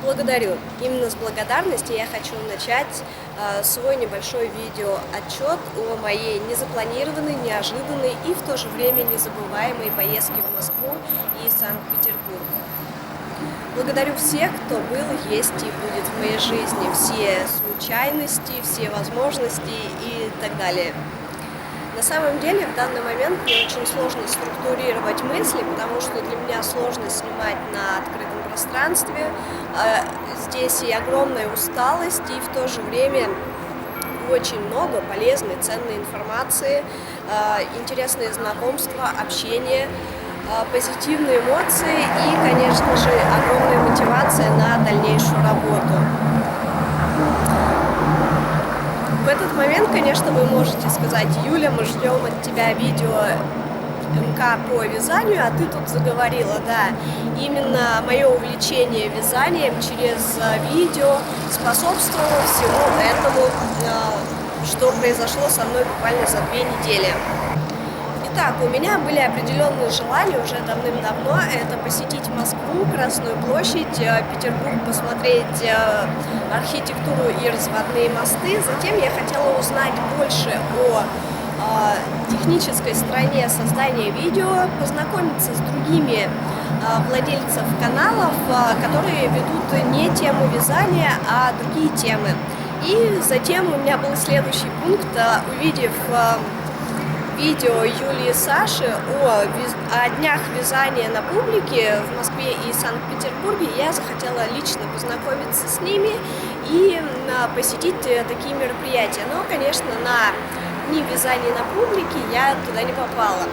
Благодарю. Именно с благодарности я хочу начать свой небольшой видеоотчет о моей незапланированной, неожиданной и в то же время незабываемой поездке в Москву и Санкт-Петербург. Благодарю всех, кто был, есть и будет в моей жизни, все случайности, все возможности и так далее. На самом деле, в данный момент мне очень сложно структурировать мысли, потому что для меня сложно снимать на открытом пространстве. Здесь и огромная усталость, и в то же время очень много полезной, ценной информации, интересные знакомства, общение, позитивные эмоции и, конечно же, огромная мотивация на дальнейшую работу. В этот момент, конечно, вы можете сказать: Юля, мы ждем от тебя видео МК по вязанию, а ты тут заговорила. Да, именно мое увлечение вязанием через видео способствовало всему этому, что произошло со мной буквально за 2 недели. Итак, у меня были определенные желания уже давным-давно. Это посетить Москву, Красную площадь, Петербург, посмотреть архитектуру и разводные мосты. Затем я хотела узнать больше о технической стороне создания видео, познакомиться с другими владельцами каналов, которые ведут не тему вязания, а другие темы. И затем у меня был следующий пункт: увидев видео Юлии и Саши о днях вязания на публике в Москве и Санкт-Петербурге, я захотела лично познакомиться с ними и посетить такие мероприятия. Но, конечно, на дни вязания на публике я туда не попала.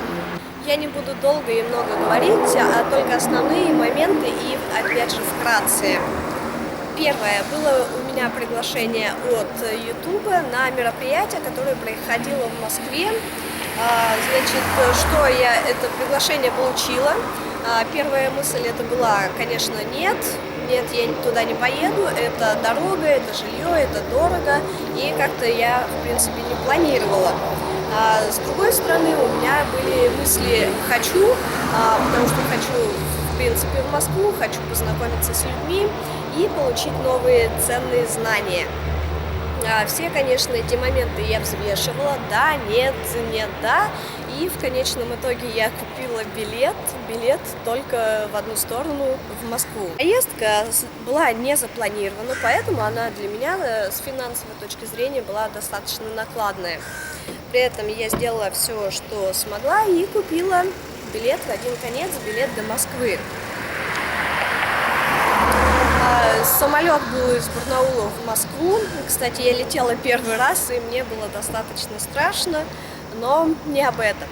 Я не буду долго и много говорить, а только основные моменты и, опять же, вкратце. Первое. Было у меня приглашение от YouTube на мероприятие, которое проходило в Москве. Значит, что я это приглашение получила? Первая мысль это была, конечно, нет, я туда не поеду, это дорога, это жилье, это дорого, и как-то я, в принципе, не планировала. С другой стороны, у меня были мысли «хочу», потому что хочу, в принципе, в Москву, хочу познакомиться с людьми и получить новые ценные знания. Все, конечно, эти моменты я взвешивала: да, нет, нет, да. И в конечном итоге я купила билет только в одну сторону, в Москву. Поездка была не запланирована, поэтому она для меня с финансовой точки зрения была достаточно накладная. При этом я сделала все, что смогла, и купила билет в один конец, билет до Москвы. Самолет был из Барнаула в Москву. Кстати, я летела первый раз, и мне было достаточно страшно, но не об этом.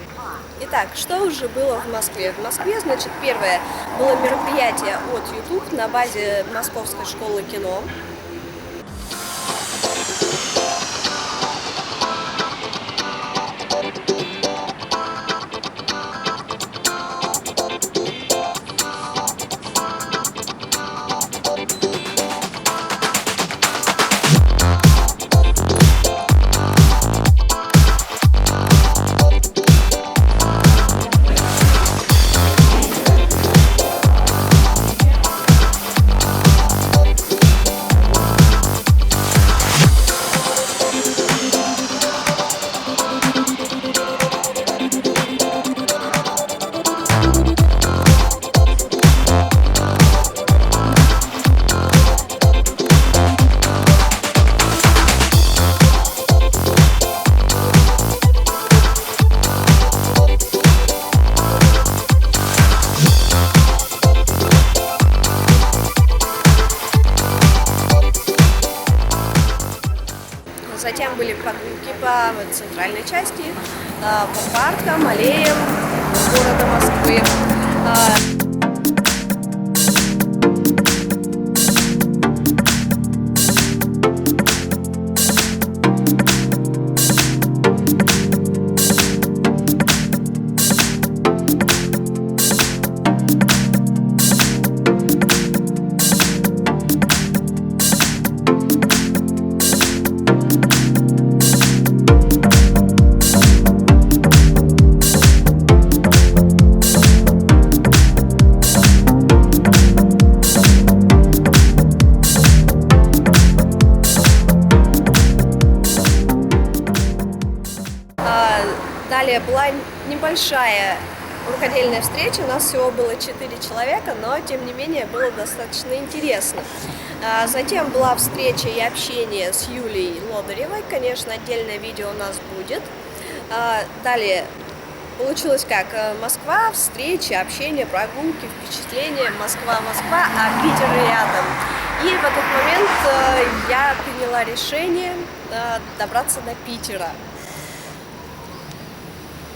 Итак, что уже было в Москве? В Москве, значит, первое было мероприятие от YouTube на базе Московской школы кино. Затем были прогулки по центральной части, по паркам, аллеям города Москвы. Далее была небольшая рукодельная встреча, у нас всего было 4 человека, но тем не менее было достаточно интересно. Затем была встреча и общение с Юлией Лодыревой, конечно, отдельное видео у нас будет. Далее получилось как? Москва, встречи, общение, прогулки, впечатления, Москва, а Питер рядом. И в этот момент я приняла решение добраться до Питера.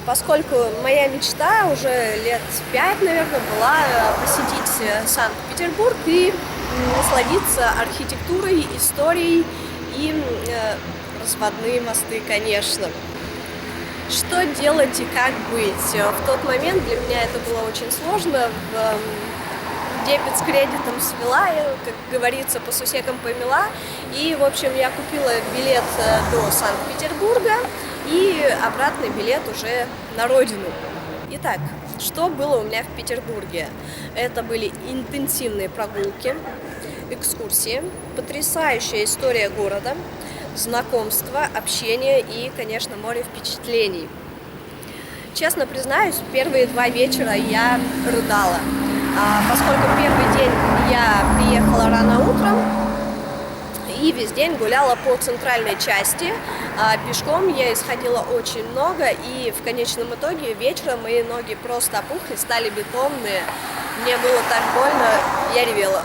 Поскольку моя мечта уже лет 5, наверное, была посетить Санкт-Петербург и насладиться архитектурой, историей и разводные мосты, конечно. Что делать и как быть? В тот момент для меня это было очень сложно. Дебет с кредитом свела, как говорится, по сусекам помела. И, в общем, я купила билет до Санкт-Петербурга и обратный билет уже на родину. Итак, что было у меня в Петербурге? Это были интенсивные прогулки, экскурсии, потрясающая история города, знакомства, общение и, конечно, море впечатлений. Честно признаюсь, первые 2 вечера я рыдала, поскольку первый день я приехала рано утром и весь день гуляла по центральной части. Пешком я исходила очень много, и в конечном итоге вечером мои ноги просто опухли, стали бетонные. Мне было так больно, я ревела.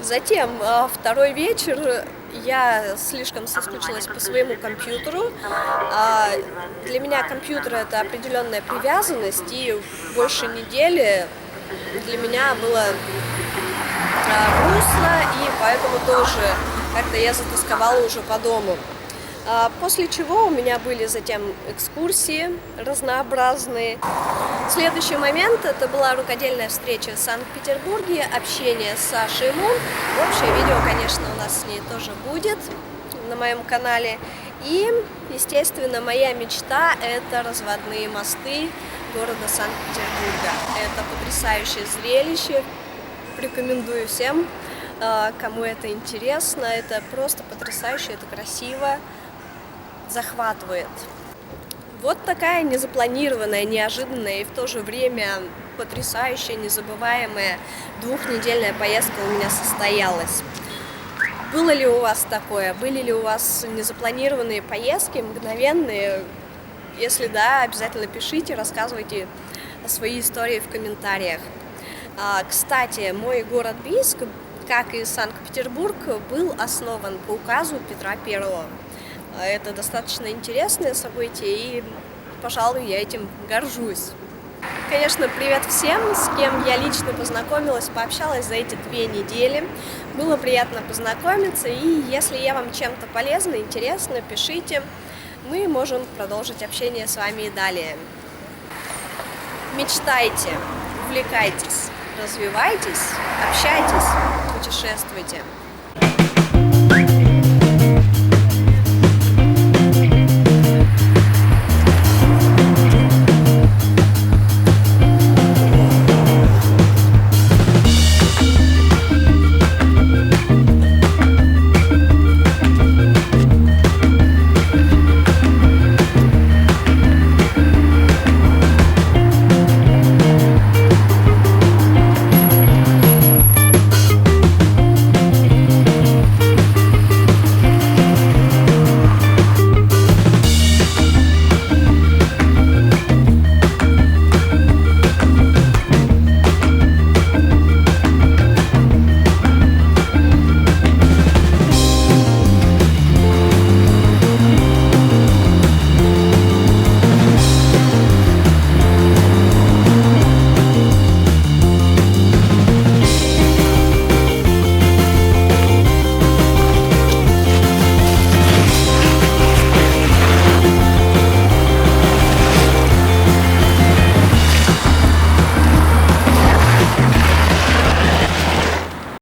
Затем, второй вечер, я слишком соскучилась по своему компьютеру. Для меня компьютер — это определенная привязанность, и больше недели для меня было грустно, и поэтому тоже как-то я затосковала уже по дому. После чего у меня были затем экскурсии разнообразные. Следующий момент — это была рукодельная встреча в Санкт-Петербурге, общение с Сашей Мун. Общее видео, конечно, у нас с ней тоже будет на моем канале. И, естественно, моя мечта — это разводные мосты города Санкт-Петербурга. Это потрясающее зрелище. Рекомендую всем, кому это интересно. Это просто потрясающе, это красиво, захватывает. Вот такая незапланированная, неожиданная и в то же время потрясающая, незабываемая 2-недельная поездка у меня состоялась. Было ли у вас такое? Были ли у вас незапланированные поездки, мгновенные? Если да, обязательно пишите, рассказывайте свои истории в комментариях. Кстати, мой город Бийск, как и Санкт-Петербург, был основан по указу Петра I. Это достаточно интересное событие, и, пожалуй, я этим горжусь. Конечно, привет всем, с кем я лично познакомилась, пообщалась за эти 2 недели. Было приятно познакомиться, и если я вам чем-то полезна, интересно, пишите. Мы можем продолжить общение с вами и далее. Мечтайте, увлекайтесь, развивайтесь, общайтесь, путешествуйте.